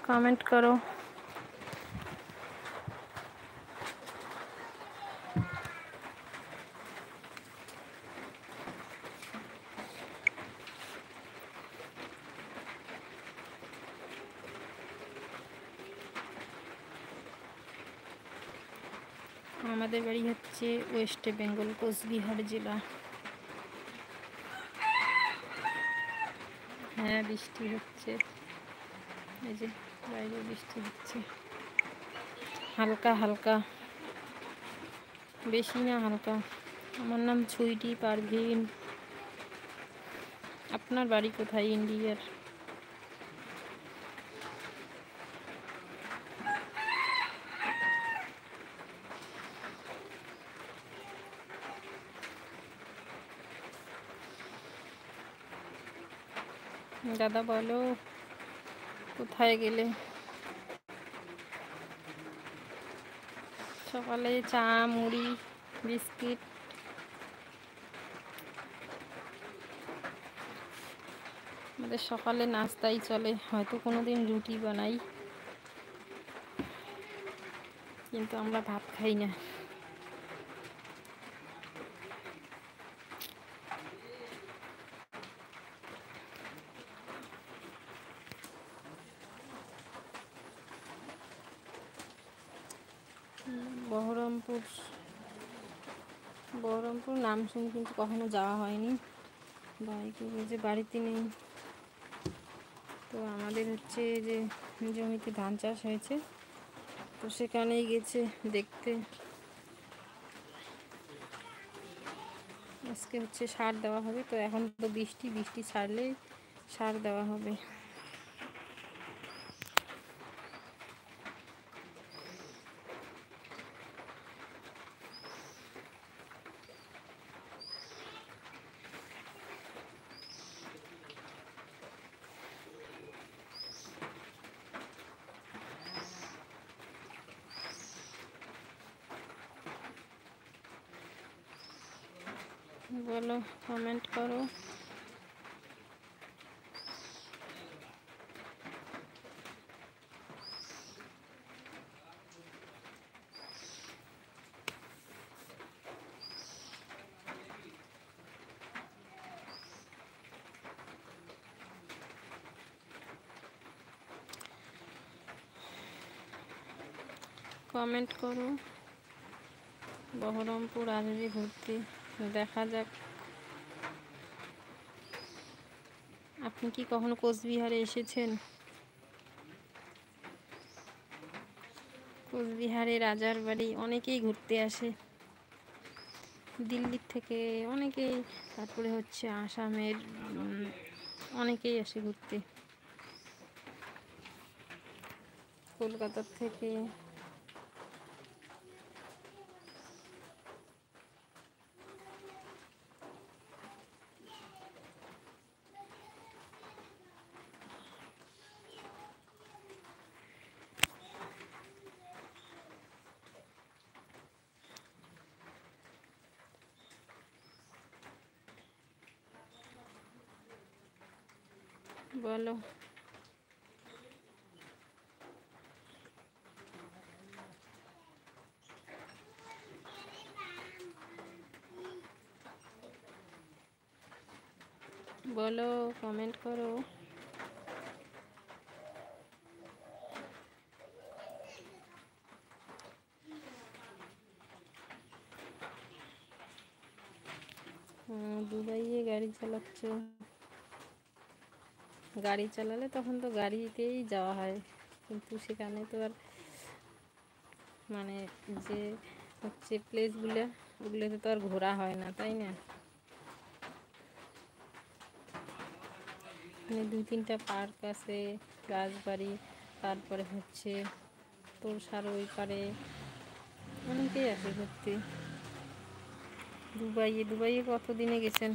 Comment করো। আমাদের বাড়ি হচ্ছে ওয়েস্ট বেঙ্গল, কোচবিহার জেলা। হ্যাঁ, বৃষ্টি হচ্ছে, এই যে বাইরে বৃষ্টি হচ্ছে হালকা হালকা, বেশি না হালকা। আমার নাম ছুইটি পারভিন। আপনার বাড়ি কোথায় ইন্ডিয়ার? দাদা বলো, কোথায় গেলে? সকালে চা, মুড়ি, বিস্কিট। আমাদের সকালে নাস্তাই চলে, হয়তো কোনো দিন রুটি বানাই, কিন্তু আমরা ভাত খাই না। বহরমপুর নাম শুনি, কিন্তু কখনো যাওয়া হয়নি। বাইকে যে বাড়িতে নেই তো, আমাদের হচ্ছে যে জমিতে ধান চাষ হয়েছে, তো সেখানেই গেছে দেখতে। আজকে হচ্ছে সার দেওয়া হবে, তো এখন তো বৃষ্টি ছাড়লেই সার দেওয়া হবে। বলো, কমেন্ট করো। কমেন্ট করো। বহরমপুর আসবে ঘুরতে, দেখা যাক। আপনি কি কখনো কোচবিহারে এসেছেন? কোচবিহারে রাজার বাড়ি অনেকেই ঘুরতে আসে, দিল্লির থেকে অনেকেই, তারপরে হচ্ছে আসামের অনেকেই আসে ঘুরতে, কলকাতার থেকে। বলো, বলো, কমেন্ট করো। দুবাইয়ে গাড়ি চালাচ্ছ? গাড়ি চালালে তখন তো গাড়িতেই যাওয়া হয়, কিন্তু সেখানে তো আর মানে যে হচ্ছে প্লেসগুলো, ওগুলোতে তো আর ঘোরা হয় না, তাই না? মানে 2-3টা পার্ক আছে, রাজবাড়ি, তারপরে হচ্ছে তোরসার ওই পারে অনেকেই আসে ঘুরতে। দুবাইয়ে কতদিনে গেছেন?